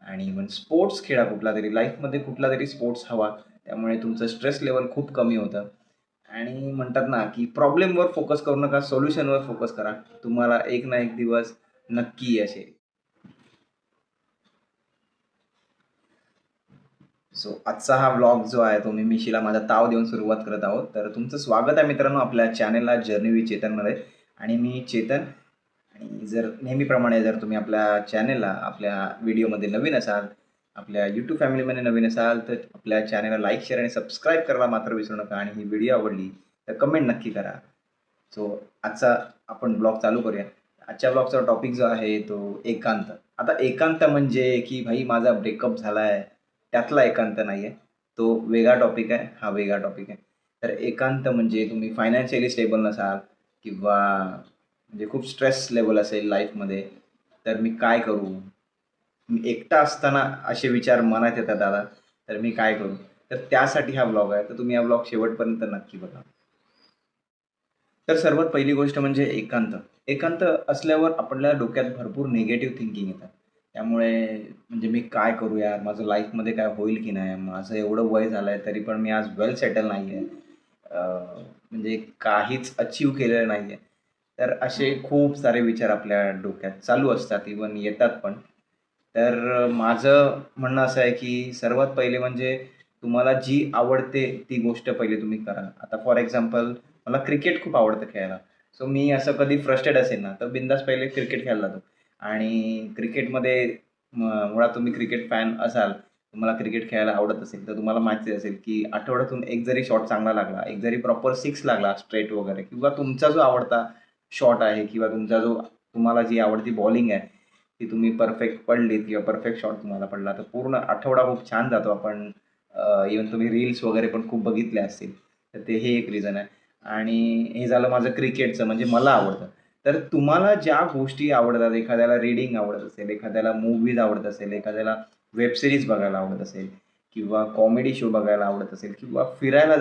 आणि मग स्पोर्ट्स खेळा कुठलातरी, लाईफमध्ये कुठलातरी स्पोर्ट्स हवा. त्यामुळे तुमचं स्ट्रेस लेव्हल खूप कमी होतं. आणि म्हणतात ना, की प्रॉब्लेमवर फोकस करू नका, सोल्युशनवर फोकस करा. तुम्हाला एक ना एक दिवस नक्की यश येईल. सो आजचा हा व्लॉग जो आहे तो मी मिशीला माझा ताव देऊन सुरुवात करत आहोत. तर तुमचं स्वागत आहे मित्रांनो आपल्या चॅनलला जर्नी विथ चेतनमध्ये. आणि मी चेतन. आणि जर नेहमीप्रमाणे जर तुम्ही आपल्या चॅनलला, आपल्या व्हिडिओमध्ये नवीन असाल, आपल्या यूट्यूब फॅमिलीमध्ये नवीन असाल, तर आपल्या चॅनलला लाईक, शेअर आणि सबस्क्राईब करायला मात्र विसरू नका. आणि ही व्हिडिओ आवडली तर कमेंट नक्की करा. सो आजचा आपण ब्लॉग चालू करूया. आजच्या ब्लॉगचा टॉपिक जो आहे तो एकांत. आता एकांत म्हणजे की भाई माझा ब्रेकअप झाला आहे, त्यातला एकांत नाही आहे. तो वेगळा टॉपिक आहे, हा वेगळा टॉपिक आहे. तर एकांत म्हणजे तुम्ही फायनान्शियली स्टेबल नसाल किंवा म्हणजे खूप स्ट्रेस लेव्हल असेल लाईफमध्ये, तर मी काय करू? मी एकटा असताना असे विचार मनात येतात दादा, तर मी काय करू? तर त्यासाठी हा ब्लॉग आहे. तर तुम्ही हा ब्लॉग शेवटपर्यंत नक्की बघा. तर सर्वात पहिली गोष्ट म्हणजे एकांत. एकांत असल्यावर आपल्या डोक्यात भरपूर निगेटिव्ह थिंकिंग येतात. त्यामुळे म्हणजे मी काय करू यार? माझं लाईफमध्ये काय होईल की नाही? माझं एवढं वय झालंय तरी पण मी आज वेल सेटल नाही आहे. म्हणजे काहीच अचीव्ह केलेलं नाही आहे. तर असे खूप सारे विचार आपल्या डोक्यात चालू असतात, इव्हन येतात पण. तर माझं म्हणणं असं आहे की सर्वात पहिले म्हणजे तुम्हाला जी आवडते ती गोष्ट पहिले तुम्ही करा. आता फॉर एक्झाम्पल मला क्रिकेट खूप आवडतं खेळायला. सो मी असं कधी फ्रस्ट्रेट असेल ना, तर बिनधास्त पहिले क्रिकेट खेळायला जातो. आणि क्रिकेटमध्ये मुळात तुम्ही क्रिकेट फॅन असाल, तुम्हाला क्रिकेट खेळायला आवडत असेल, तर तुम्हाला माहिती असेल, की आठवड्यातून एक जरी शॉट चांगला लागला, एक जरी प्रॉपर सिक्स लागला स्ट्रेट वगैरे किंवा तुमचा जो आवडता शॉट आहे किंवा तुमचा जो तुम्हाला जी आवडती बॉलिंग आहे, ती तुम्ही परफेक्ट पडलीत किंवा परफेक्ट शॉट तुम्हाला पडला, तर पूर्ण आठवडा खूप छान जातो. आपण इव्हन तुम्ही रील्स वगैरे पण खूप बघितल्या असतील. तर ते हे एक रिझन आहे. आणि हे झालं माझं क्रिकेटचं म्हणजे मला आवडतं. तर तुम्हाला ज्या गोष्टी आवडतात, एखाद्याला रीडिंग आवडत असेल, एखाद्याला मूव्हीज आवडत असेल, एखाद्याला वेब सीरीज बघायला आवडत असेल किंवा कॉमेडी शो बघायला आवडत असेल किंवा फिरायला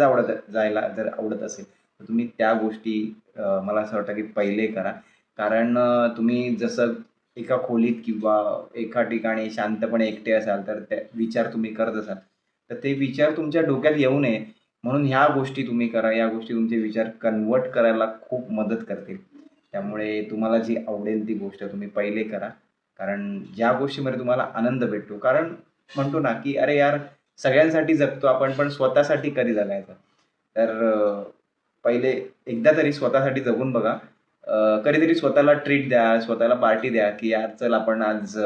जायला जर आवडत असेल, तर तुम्ही त्या गोष्टी मला असं वाटतं की पहिले करा. कारण तुम्ही जसं एका खोलीत किंवा एका ठिकाणी शांतपणे एकटे असाल, तर ते विचार तुम्ही करत असाल, तर ते विचार तुमच्या डोक्यात येऊ नये म्हणून ह्या गोष्टी तुम्ही करा. या गोष्टी तुमचे विचार कन्व्हर्ट करायला खूप मदत करतील. त्यामुळे तुम्हाला जी आवडेल ती गोष्ट तुम्ही पहिले करा. कारण ज्या गोष्टीमध्ये तुम्हाला आनंद भेटतो. कारण म्हणतो ना, की "अरे यार, सगळ्यांसाठी जगतो आपण, पण स्वतःसाठी कधी जगायचं?" तर पहिले एकदा तरी स्वतःसाठी जगून बघा. कधीतरी स्वतःला ट्रीट द्या, स्वतःला पार्टी द्या, की "यार चल आपण आज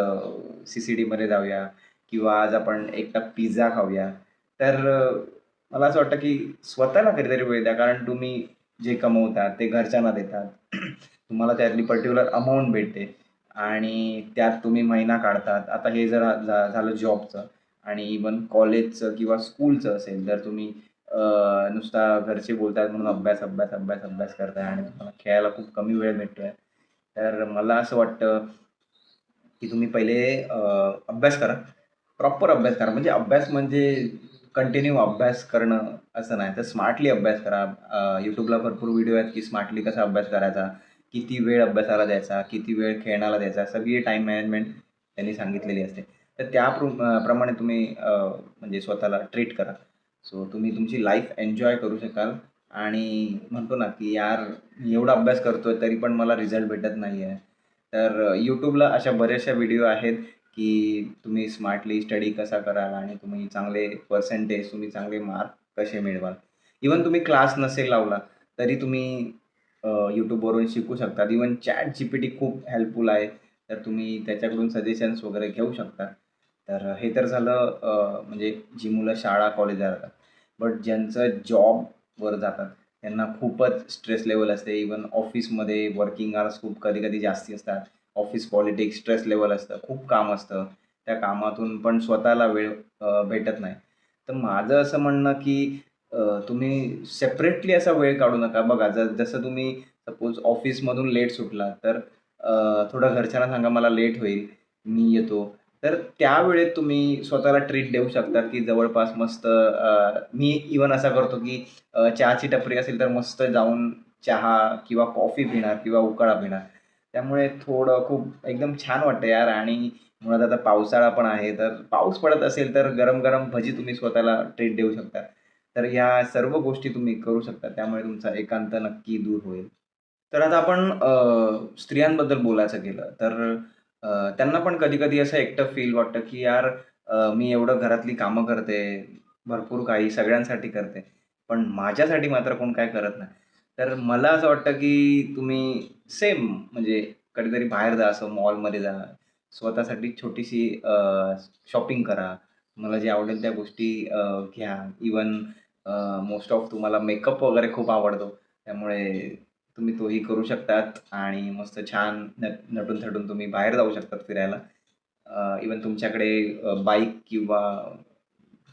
CCDमध्ये जाऊया किंवा आज आपण एकटा पिझ्झा खाऊया." तर मला असं वाटतं, की स्वतःला कधीतरी वेळ द्या. कारण तुम्ही जे कमवता ते घरच्यांना देतात. तुम्हाला त्यातली पर्टिक्युलर अमाउंट भेटते आणि त्यात तुम्ही महिना काढतात. आता हे जर झालं जॉबचं आणि इव्हन कॉलेजचं किंवा स्कूलचं असेल, तर तुम्ही नुसता घरचे बोलतात म्हणून अभ्यास, अभ्यास, अभ्यास, अभ्यास करताय आणि तुम्हाला खेळायला खूप कमी वेळ भेटतोय. तर मला असं वाटतं, की तुम्ही पहिले अभ्यास करा. प्रॉपर अभ्यास करा. म्हणजे अभ्यास म्हणजे कंटिन्यू अभ्यास करणं असं नाही, तर स्मार्टली अभ्यास करा. YouTubeला भरपूर व्हिडिओ आहेत, की स्मार्टली कसा अभ्यास करायचा, किती वेळ अभ्यासाला द्यायचा, किती वेळ खेळण्याला द्यायचा, सगळी टाईम मॅनेजमेंट त्यांनी सांगितलेली असते. तर त्या प्रमाणे तुम्ही म्हणजे स्वतःला ट्रीट करा. सो तुम्ही तुमची लाईफ एन्जॉय करू शकाल आणि म्हणतो ना, की यार मी एवढा अभ्यास करतोय तरी पण मला रिझल्ट भेटत नाही आहे. तर YouTubeला अशा बऱ्याचशा व्हिडिओ आहेत, की तुम्ही स्मार्टली स्टडी कसा कराल आणि तुम्ही चांगले पर्सेंटेज, तुम्ही चांगले मार्क कसे मिळवाल. इव्हन तुम्ही क्लास नसेल लावला, तरी तुम्ही YouTubeवरून शिकू शकता. इव्हन ChatGPT खूप हेल्पफुल आहे. तर तुम्ही त्याच्याकडून सजेशन्स वगैरे घेऊ शकता. तर हे तर झालं म्हणजे जी मुलं शाळा, कॉलेजला जातात. बट ज्यांचं जॉबवर जातात, त्यांना खूपच स्ट्रेस लेव्हल असते. इव्हन ऑफिसमध्ये वर्किंग अवर्स खूप कधी-कधी जास्ती असतात. ऑफिस पॉलिटिक्स, स्ट्रेस लेव्हल असतं, खूप काम असतं. त्या कामातून पण स्वतःला वेळ भेटत नाही. तर माझं असं म्हणणं, की तुम्ही सेपरेटली असा वेळ काढू नका. बघा जसं तुम्ही सपोज ऑफिसमधून लेट सुटला, तर थोडं घरच्यांना सांगा मला लेट होईल, मी येतो. तर त्यावेळेत तुम्ही स्वतःला ट्रीट देऊ शकता, की जवळपास मस्त मी इव्हन असा करतो, की चहाची टपरी असेल तर मस्त जाऊन चहा किंवा कॉफी पिणार किंवा उकाळा पिणार. त्यामुळे थोडं खूप एकदम छान वाटतं यार आणि मुळात आता पावसाळा पण आहे, तर पाऊस पडत असेल तर गरम-गरम भजी तुम्ही स्वतःला ट्रीट देऊ शकता. तर ह्या सर्व गोष्टी तुम्ही करू शकता. त्यामुळे तुमचा एकांत नक्की दूर होईल. तर आता आपण स्त्रियांबद्दल बोलायचं गेलं तर त्यांना पण कधी-कधी असं एकटं फील वाटतं, की यार मी एवढं घरातली कामं करते, भरपूर काही सगळ्यांसाठी करते, पण माझ्यासाठी मात्र कोण काय करत नाही. तर मला असं वाटतं, की तुम्ही सेम म्हणजे कधीतरी बाहेर जा, असं मॉलमध्ये जा, स्वतःसाठी छोटीशी शॉपिंग करा. तुम्हाला जे आवडेल त्या गोष्टी घ्या. इव्हन मोस्ट ऑफ तुम्हाला मेकअप वगैरे खूप आवडतो. त्यामुळे तुम्ही तोही करू शकतात आणि मस्त छान नटून-थटून तुम्ही बाहेर जाऊ शकतात फिरायला. इव्हन तुमच्याकडे बाईक किंवा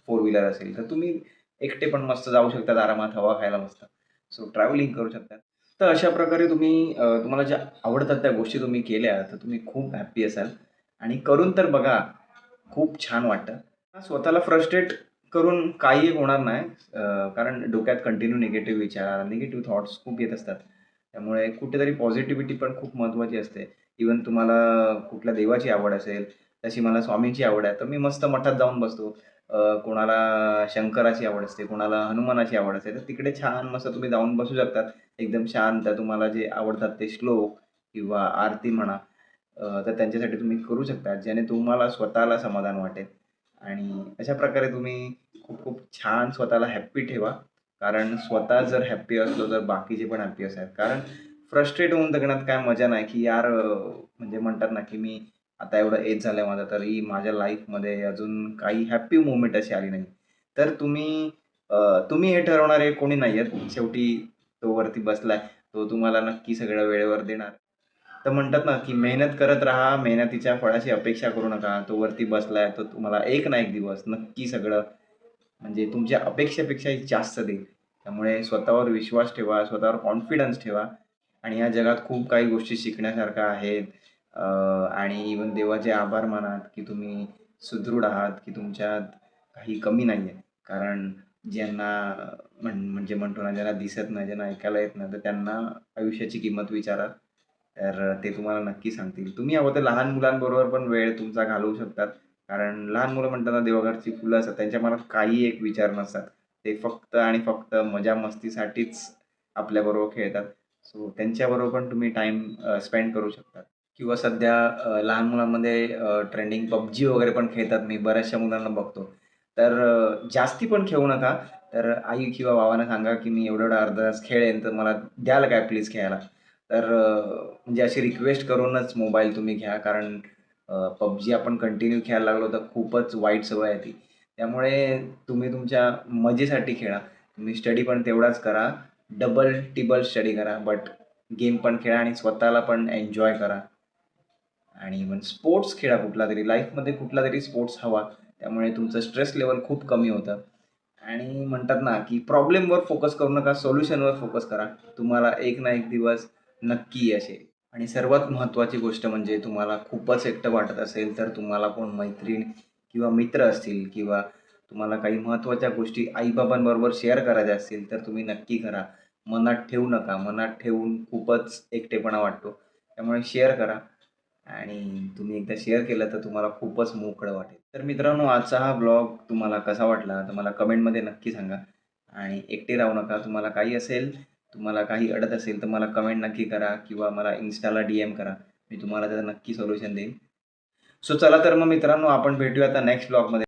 फोर व्हीलर असेल, तर तुम्ही एकटे पण मस्त जाऊ शकतात आरामात हवा खायला मस्त. सो ट्रॅव्हलिंग करू शकतात. तर अशा प्रकारे तुम्ही तुम्हाला ज्या आवडतात त्या गोष्टी तुम्ही केल्या, तर तुम्ही खूप हॅपी असाल आणि करून तर बघा, खूप छान वाटतं. स्वतःला फ्रस्ट्रेट करून काही होणार नाही. कारण डोक्यात कंटिन्यू निगेटिव्ह विचार, निगेटिव्ह थॉट्स खूप येत असतात. त्यामुळे कुठेतरी पॉझिटिव्हिटी पण खूप महत्त्वाची असते. इव्हन तुम्हाला कुठल्या देवाची आवड असेल, तशी मला स्वामींची आवड आहे, तर मी मस्त मठात जाऊन बसतो. कोणाला शंकराची आवड असते, कोणाला हनुमानाची आवड असते, तर तिकडे छान मस्त तुम्ही जाऊन बसू शकतात. एकदम शांत तुम्हाला जे आवडतात ते श्लोक किंवा आरती म्हणा, तर त्यांच्यासाठी तुम्ही करू शकता, ज्याने तुम्हाला स्वतःला समाधान वाटेल. आणि अशा प्रकारे तुम्ही खूप खूप छान स्वतःला हॅप्पी ठेवा. कारण स्वतः जर हॅप्पी असलो तर बाकीचे पण हॅप्पी असतात. कारण फ्रस्ट्रेट होऊन जगण्यात काय मजा नाही, की यार म्हणजे म्हणतात ना, की मी आता एवढं एज झालंय माझं तरी माझ्या लाईफमध्ये अजून काही हॅपी मोमेंट अशी आली नाही. तर तुम्ही हे ठरवणारे कोणी नाही आहेत. शेवटी तो वरती बसलाय. तो तुम्हाला नक्की सगळं वेळेवर देणार. तर म्हणतात ना, की मेहनत करत राहा, मेहनतीच्या फळाची अपेक्षा करू नका. तो वरती बसलाय, तो तुम्हाला एक ना एक दिवस नक्की सगळं म्हणजे तुमच्या अपेक्षेपेक्षाही जास्त देईल. त्यामुळे स्वतःवर विश्वास ठेवा, स्वतःवर कॉन्फिडन्स ठेवा आणि या जगात खूप काही गोष्टी शिकण्यासारख्या आहेत. आणि इव्हन देवाचे आभार माना, की तुम्ही सुदृढ आहात, की तुमच्यात काही कमी नाही आहे. कारण ज्यांना म्हणजे म्हणतो ना, ज्यांना दिसत नाही, ज्यांना ऐकायला येत नाही, तर त्यांना आयुष्याची किंमत विचारा. तर ते तुम्हाला नक्की सांगतील. तुम्ही हवं तर लहान मुलांबरोबर पण वेळ तुमचा घालवू शकतात. कारण लहान मुलं म्हणताना देवघरची फुलं असतात. त्यांच्या मनात काही एक विचार नसतात. ते फक्त आणि फक्त मजा-मस्तीसाठीच आपल्याबरोबर खेळतात. सो त्यांच्याबरोबर पण तुम्ही टाईम स्पेंड करू शकता. किंवा सध्या लहान मुलांमध्ये ट्रेंडिंग PUBG वगैरे पण खेळतात. मी बऱ्याचशा मुलांना बघतो. तर जास्ती पण खेळू नका. तर आई किंवा बाबांना सांगा, की मी एवढा-एवढा अर्धा तास खेळेन, तर मला द्याल काय प्लीज खेळायला? तर म्हणजे अशी रिक्वेस्ट करूनच मोबाईल तुम्ही घ्या. कारण PUBG आपण कंटिन्यू खेळायला लागलो तर खूपच वाईट सवय आहे ती. त्यामुळे तुम्ही तुमच्या मजेसाठी खेळा. तुम्ही स्टडी पण तेवढाच करा. डबल, टिबल स्टडी करा. बट गेम पण खेळा आणि स्वतःला पण एन्जॉय करा. आणि इव्हन स्पोर्ट्स खेळा कुठलातरी. लाईफमध्ये कुठलातरी स्पोर्ट्स हवा. त्यामुळे तुमचं स्ट्रेस लेव्हल खूप कमी होतं. आणि म्हणतात ना, की प्रॉब्लेमवर फोकस करू नका, सोल्युशनवर फोकस करा. तुम्हाला एक ना एक दिवस नक्की यश येईल. आणि सर्वात महत्त्वाची गोष्ट म्हणजे तुम्हाला खूपच एकटं वाटत असेल, तर तुम्हाला कोण मैत्रीण किंवा मित्र असतील किंवा तुम्हाला काही महत्त्वाच्या गोष्टी आई-बाबांबरोबर शेअर करायच्या असतील, तर तुम्ही नक्की करा. मनात ठेवू नका. मनात ठेवून खूपच एकटेपणा वाटतो. त्यामुळे शेअर करा. आणि तुम्ही एकदा शेअर केलं तर तुम्हाला खूपच मोकळं वाटेल. तर मित्रांनो आजचा हा ब्लॉग तुम्हाला कसा वाटला तर मला कमेंटमध्ये नक्की सांगा. आणि एकटे राहू नका. तुम्हाला काही असेल, तुम्हाला काही अडत असेल तर मला कमेंट नक्की करा किंवा मला Instaला DM करा. मी तुम्हाला त्याचं नक्की सोल्युशन देईन. सो चला तर मग मित्रांनो आपण भेटूया आता नेक्स्ट ब्लॉगमध्ये.